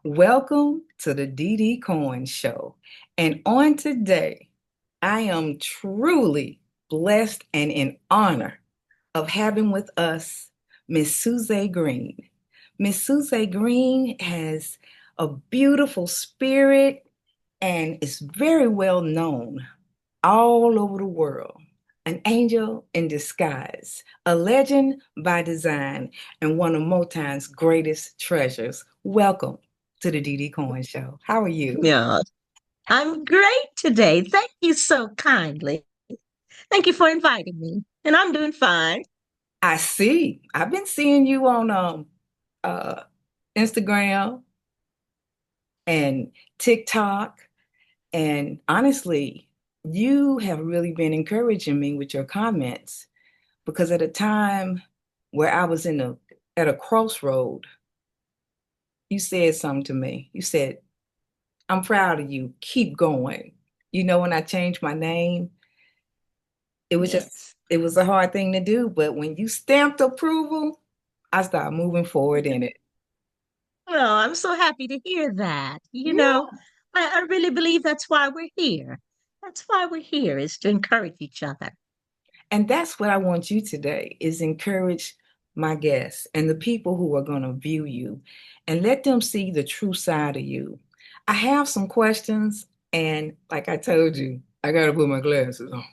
Welcome to the Dee Dee Coin Show. And on today, I am truly blessed and in honor of having with us Miss Susaye Green. Miss Susaye Green has a beautiful spirit and is very well known all over the world. An angel in disguise, a legend by design, and one of Motown's greatest treasures. Welcome to the Dee Dee Coin Show. How are you? Yeah, I'm great today. Thank you so kindly. Thank you for inviting me. And I'm doing fine. I see. I've been seeing you on uh Instagram and TikTok, and honestly, you have really been encouraging me with your comments because at a time where I was at a crossroad, you said something to me. You said, I'm proud of you. Keep going. When I changed my name, Yes. it was a hard thing to do. But when you stamped approval, I started moving forward in it. Well, I'm so happy to hear that. Yeah. I really believe that's why we're here. That's why we're here, is to encourage each other. And that's what I want you today is encourage my guests and the people who are going to view you and let them see the true side of you. I have some questions, and like I told you, I got to put my glasses on.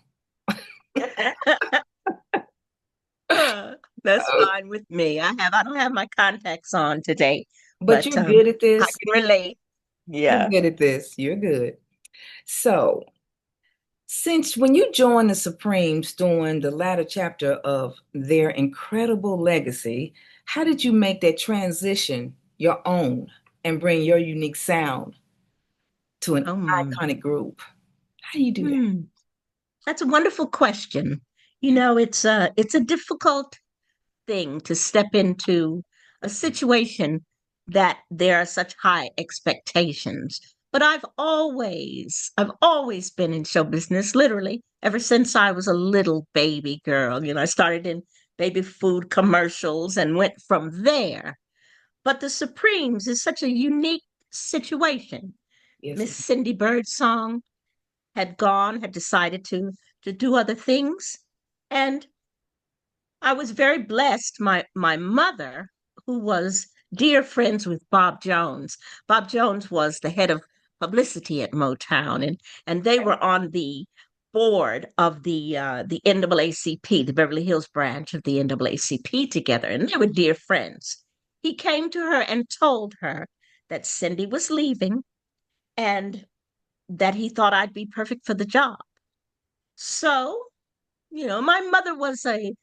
Uh, That's fine with me. I don't have my contacts on today, But but you're good at I this. can relate. You're Yeah. good at this. You're good. So, since when you joined the Supremes during the latter chapter of their incredible legacy, how did you make that transition your own and bring your unique sound to an Um, iconic group? How do you do that? hmm. That's a wonderful question. It's a difficult thing to step into a situation that there are such high expectations. But I've always been in show business, literally, ever since I was a little baby girl. I started in baby food commercials and went from there. But the Supremes is such a unique situation. Yes. Miss Cindy Birdsong had decided to do other things. And I was very blessed. My mother, who was dear friends with Bob Jones. Bob Jones was the head of publicity at Motown, and they were on the board of the NAACP, the Beverly Hills branch of the NAACP together, and they were dear friends. He came to her and told her that Cindy was leaving and that he thought I'd be perfect for the job. So, my mother was a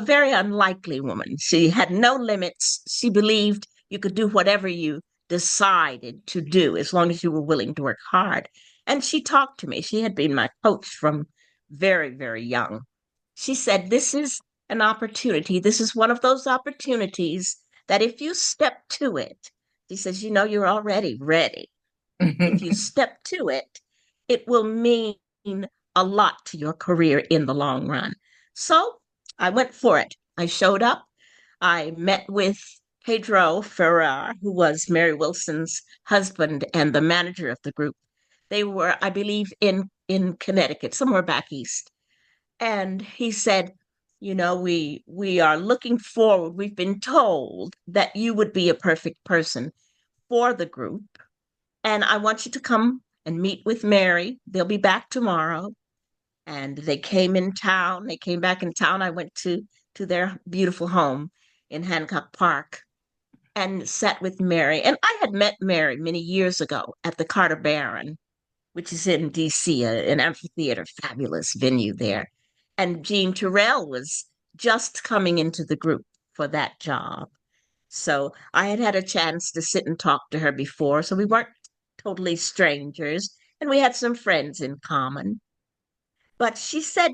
very unlikely woman. She had no limits. She believed you could do whatever you decided to do as long as you were willing to work hard. And she talked to me. She had been my coach from very, very young. She said, "This is an opportunity. This is one of those opportunities that if you step to it," she says, "you're already ready. If you step to it, it will mean a lot to your career in the long run." So I went for it. I showed up. I met with Pedro Ferrar, who was Mary Wilson's husband and the manager of the group. They were, I believe, in Connecticut, somewhere back east. And he said, we are looking forward. We've been told that you would be a perfect person for the group, and I want you to come and meet with Mary. They'll be back tomorrow. And they came in town. They came back in town. I went to their beautiful home in Hancock Park and sat with Mary. And I had met Mary many years ago at the Carter Barron, which is in DC, an amphitheater, fabulous venue there. And Jean Terrell was just coming into the group for that job. So I had had a chance to sit and talk to her before. So we weren't totally strangers, and we had some friends in common. But she said,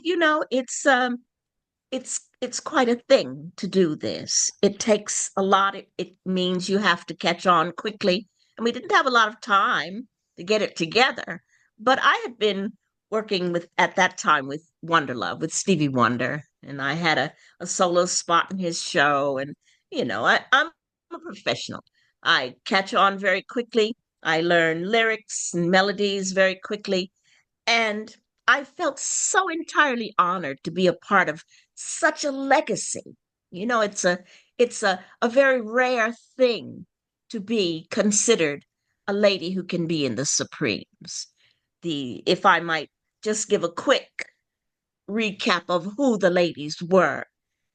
it's quite a thing to do this. It takes a lot. It means you have to catch on quickly. And we didn't have a lot of time to get it together. But I had been working with at that time with Wonderlove, with Stevie Wonder, and I had a solo spot in his show. And I'm a professional. I catch on very quickly. I learn lyrics and melodies very quickly. And I felt so entirely honored to be a part of such a legacy. It's a very rare thing to be considered a lady who can be in the Supremes. The If I might just give a quick recap of who the ladies were.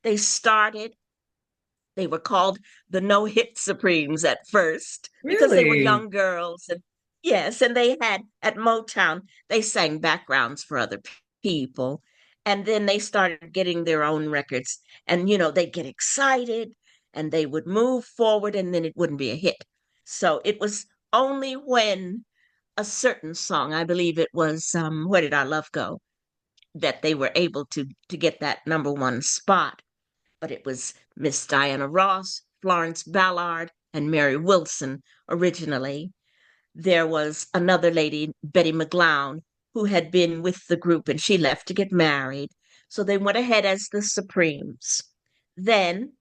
They started They were called the No Hit Supremes at first because they were Really? young girls. And yes, and they had at Motown, they sang backgrounds for other people. And then they started getting their own records. And, they'd get excited and they would move forward and then it wouldn't be a hit. So it was only when a certain song, I believe it was Where Did Our Love Go, that they were able to get that number one spot. But it was Miss Diana Ross, Florence Ballard, and Mary Wilson originally. There was another lady, Betty McGlown, who had been with the group and she left to get married. So they went ahead as the Supremes. Then,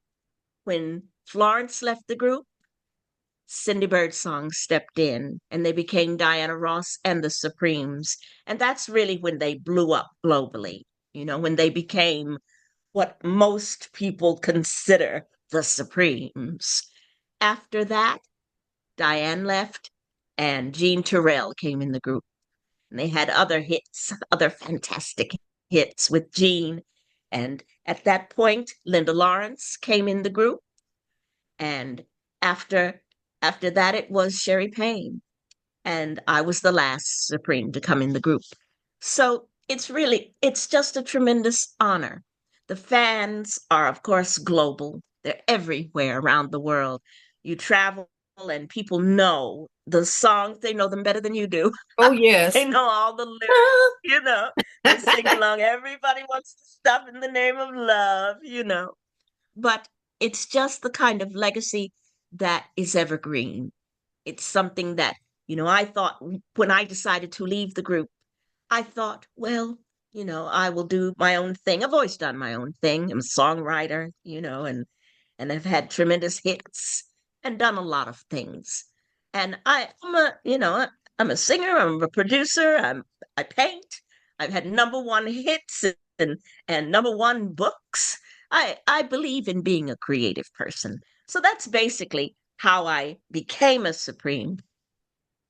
when Florence left the group, Cindy Birdsong stepped in and they became Diana Ross and the Supremes. And that's really when they blew up globally, when they became what most people consider the Supremes. After that, Diane left and Jean Terrell came in the group. And they had other hits, other fantastic hits with Jean. And at that point, Linda Lawrence came in the group. And after after that, it was Sherry Payne. And I was the last Supreme to come in the group. So it's just a tremendous honor. The fans are, of course, global. They're everywhere around the world. You travel and people know the songs, they know them better than you do. Oh, They yes. know all the lyrics. They sing along. Everybody wants to stop in the name of love. But it's just the kind of legacy that is evergreen. It's something that, I thought when I decided to leave the group, I thought, well, I will do my own thing. I've always done my own thing. I'm a songwriter, and I've had tremendous hits and done a lot of things. And I'm a singer, I'm a producer, I paint. I've had number one hits and number one books. I believe in being a creative person. So that's basically how I became a Supreme,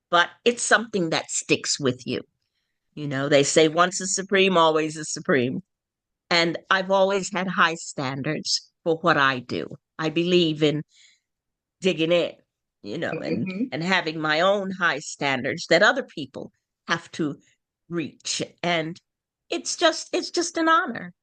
but it's something that sticks with you. They say once a Supreme, always a Supreme. And I've always had high standards for what I do. I believe in digging in, and Mhm. having my own high standards that other people have to reach. And it's just an honor.